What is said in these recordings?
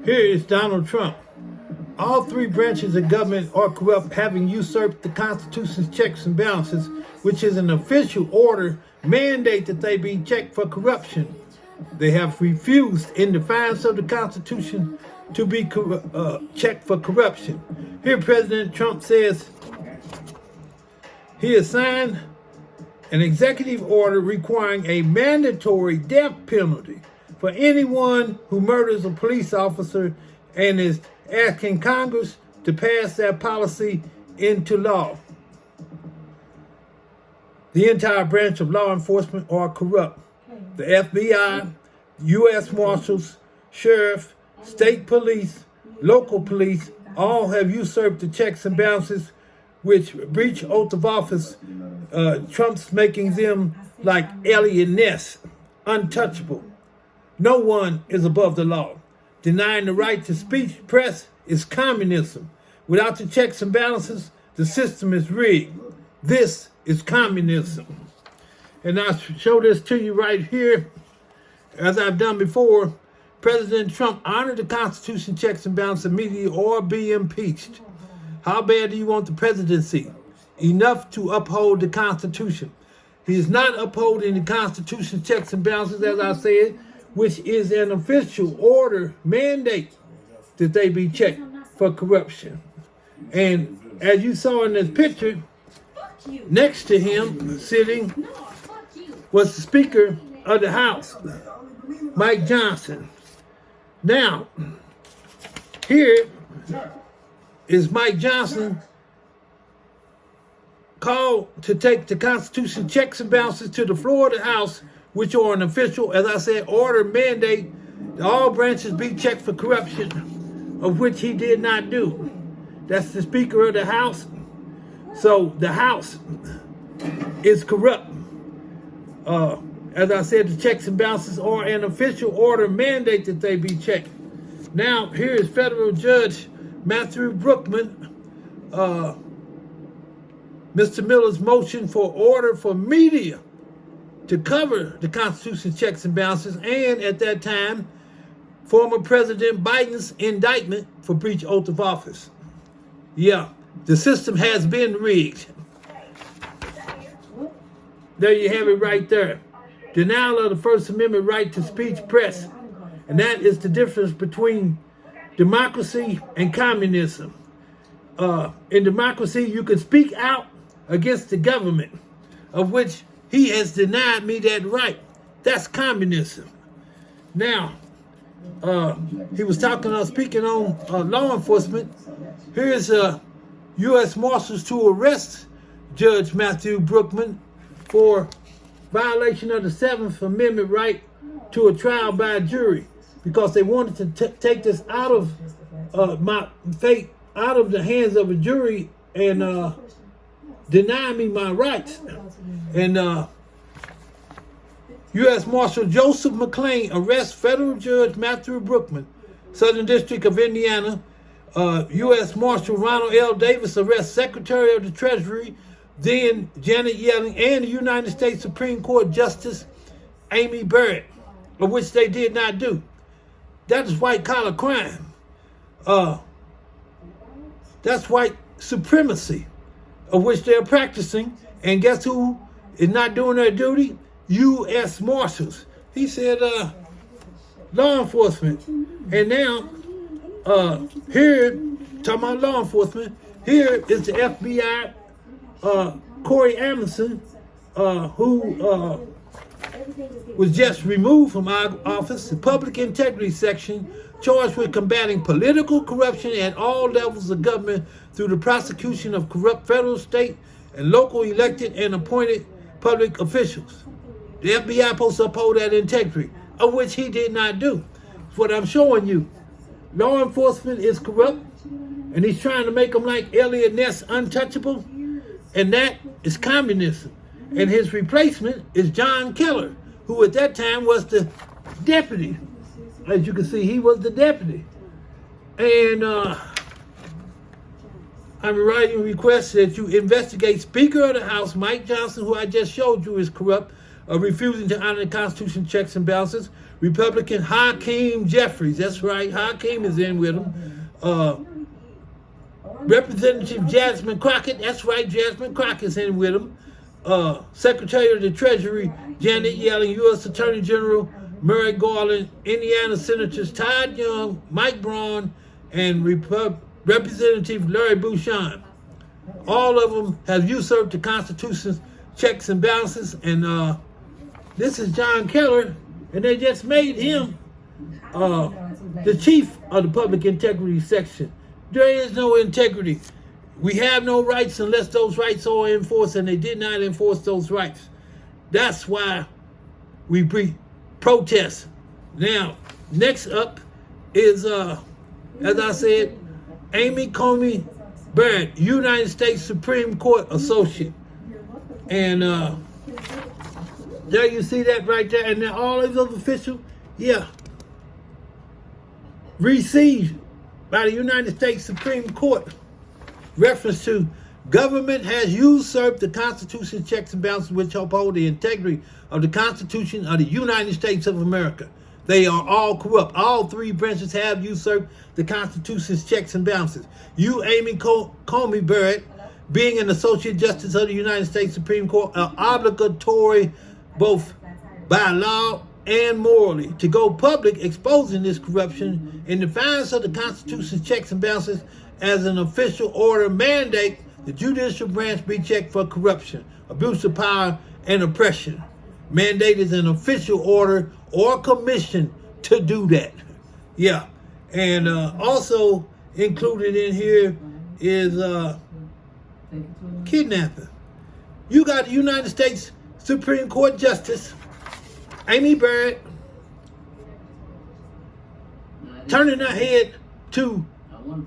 Here is Donald Trump. All three branches of government are corrupt, having usurped the Constitution's checks and balances, which is an official order mandate that they be checked for corruption. They have refused, in defiance of the Constitution, to be checked for corruption. Here President Trump says he has signed an executive order requiring a mandatory death penalty for anyone who murders a police officer, and is asking Congress to pass that policy into law. The entire branch of law enforcement are corrupt. The FBI, US Marshals, Sheriff, state police, local police, all have usurped the checks and balances which breach oath of office. Trump's making them like Elliot Ness, untouchable. No one is above the law. Denying the right to speech, press is communism. Without the checks and balances, the system is rigged. This is communism. And I show this to you right here. As I've done before, President Trump honored the Constitution, checks and balances immediately or be impeached. How bad do you want the presidency? Enough to uphold the Constitution. He is not upholding the Constitution, checks and balances, as I said, which is an official order mandate that they be checked for corruption. And as you saw in this picture, next to him sitting was the Speaker of the House, Mike Johnson. Now, here is Mike Johnson called to take the Constitution checks and balances to the floor of the House, which are an official, as I said, order mandate that all branches be checked for corruption, of which he did not do. That's the Speaker of the House. So the House is corrupt. As I said, the checks and balances are an official order mandate that they be checked. Now, here is Federal Judge Matthew Brookman, Mr. Miller's motion for order for media to cover the Constitution's checks and balances, and at that time, former President Biden's indictment for breach oath of office. Yeah, the system has been rigged. There you have it right there. Denial of the First Amendment right to speech, press. And that is the difference between democracy and communism. In democracy, you can speak out against the government, of which he has denied me that right. That's communism. Now, he was speaking on law enforcement. Here's U.S. Marshals to arrest Judge Matthew Brookman for violation of the 7th Amendment right to a trial by a jury, because they wanted to take this out of my fate, out of the hands of a jury, and deny me my rights. And U.S. Marshal Joseph McClain arrests Federal Judge Matthew Brookman, Southern District of Indiana. U.S. Marshal Ronald L. Davis arrests Secretary of the Treasury, then Janet Yellen, and the United States Supreme Court Justice Amy Barrett, of which they did not do. That is white-collar crime. That's white supremacy, of which they're practicing. And guess who is not doing their duty? U.S. Marshals. He said, law enforcement. And now, here, talking about law enforcement, here is the FBI, Corey Amundson, who was just removed from our office, the Public Integrity Section, charged with combating political corruption at all levels of government through the prosecution of corrupt federal, state, and local elected and appointed public officials. The FBI supposed to uphold that integrity, of which he did not do. That's what I'm showing you. Law enforcement is corrupt, and he's trying to make them like Elliot Ness, untouchable, and that is communism. And his replacement is John Keller, who at that time was the deputy. As you can see, he was the deputy. And I'm writing requests that you investigate Speaker of the House Mike Johnson, who I just showed you is corrupt, refusing to honor the Constitution checks and balances, Republican Hakeem Jeffries, that's right, Hakeem is in with him. Representative Jasmine Crockett, that's right, Jasmine Crockett's in with him. Secretary of the Treasury Janet Yellen, U.S. Attorney General Merrick Garland, Indiana Senators Todd Young, Mike Braun, and Representative Larry Bouchon. All of them have usurped the Constitution's checks and balances, and this is John Keller, and they just made him the chief of the Public Integrity Section. There is no integrity. We have no rights unless those rights are enforced, and they did not enforce those rights. That's why we protest. Now, next up is, as I said, Amy Coney Barrett, United States Supreme Court Associate. And there you see that right there. And then all these other officials, yeah, received by the United States Supreme Court reference to government has usurped the Constitution's checks and balances which uphold the integrity of the Constitution of the United States of America. They are all corrupt. All three branches have usurped the Constitution's checks and balances. You, Amy Coney Barrett, being an Associate Justice of the United States Supreme Court, are obligatory both by law and morally to go public exposing this corruption in defiance of the Constitution's checks and balances. As an official order mandate, the judicial branch be checked for corruption, abuse of power, and oppression. Mandate is an official order or commission to do that. Yeah, and also included in here is kidnapping. You got the United States Supreme Court Justice Amy Barrett turning her head to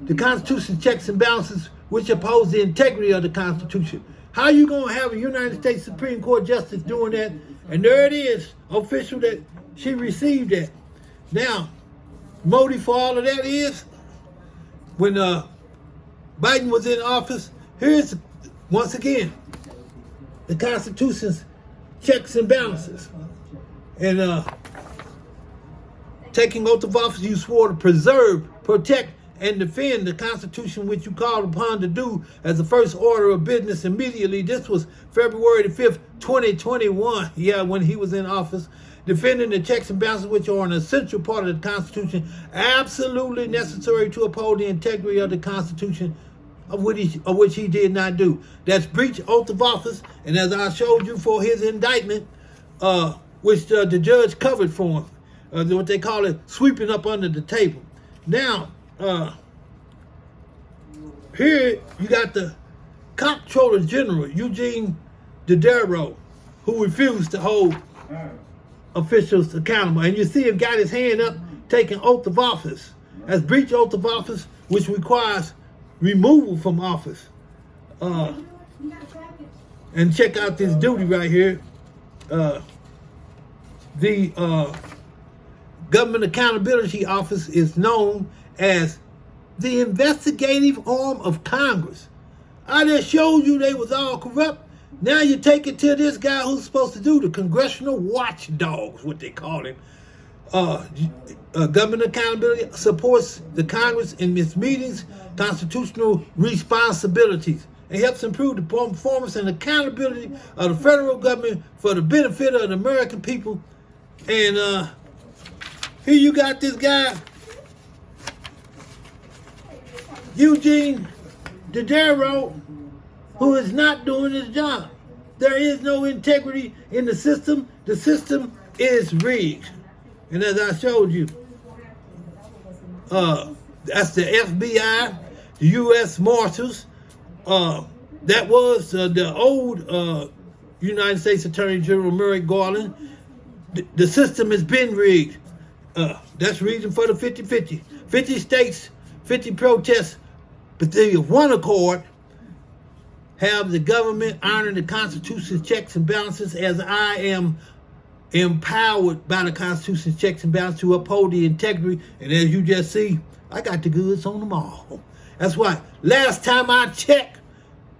the Constitution's checks and balances which oppose the integrity of the Constitution. How you gonna have a United States Supreme Court Justice doing that? And there it is, official that she received that. Now, motive for all of that is, when Biden was in office, here's, once again, the Constitution's checks and balances. And taking oath of office, you swore to preserve, protect, and defend the Constitution which you called upon to do as the first order of business immediately. This was February the 5th, 2021, yeah, when he was in office. Defending the checks and balances which are an essential part of the Constitution, absolutely necessary to uphold the integrity of the Constitution, of which he did not do. That's breach oath of office, and as I showed you for his indictment, which the judge covered for him, what they call it, sweeping up under the table. Now, here you got the Comptroller General, Eugene Dodaro, who refused to hold officials accountable. And you see him got his hand up, taking oath of office. As breach oath of office, which requires removal from office. And check out this duty right here. The Government Accountability Office is known as the investigative arm of Congress. I just showed you they was all corrupt. Now you take it to this guy who's supposed to do the congressional watchdogs, what they call him. Government accountability supports the Congress in its meetings, constitutional responsibilities. It helps improve the performance and accountability of the federal government for the benefit of the American people. And here you got this guy, Eugene Dodaro, who is not doing his job. There is no integrity in the system. The system is rigged. And as I showed you, that's the FBI, the US Marshals. That was the old United States Attorney General Merrick Garland. The system has been rigged. That's reason for the 50-50. 50 states, 50 protests, but they of one accord have the government honoring the Constitution's checks and balances, as I am empowered by the Constitution's checks and balances to uphold the integrity. And as you just see, I got the goods on them all. That's why last time I checked,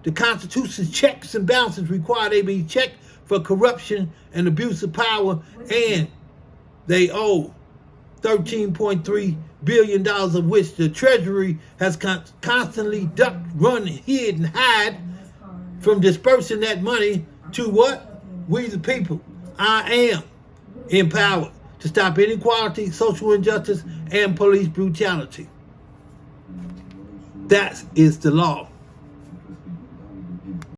the Constitution's checks and balances require they be checked for corruption and abuse of power and they owe $13.3 billion, of which the Treasury has constantly ducked, run, hid, and hide from dispersing that money to what? We the people. I am empowered to stop inequality, social injustice, and police brutality. That is the law.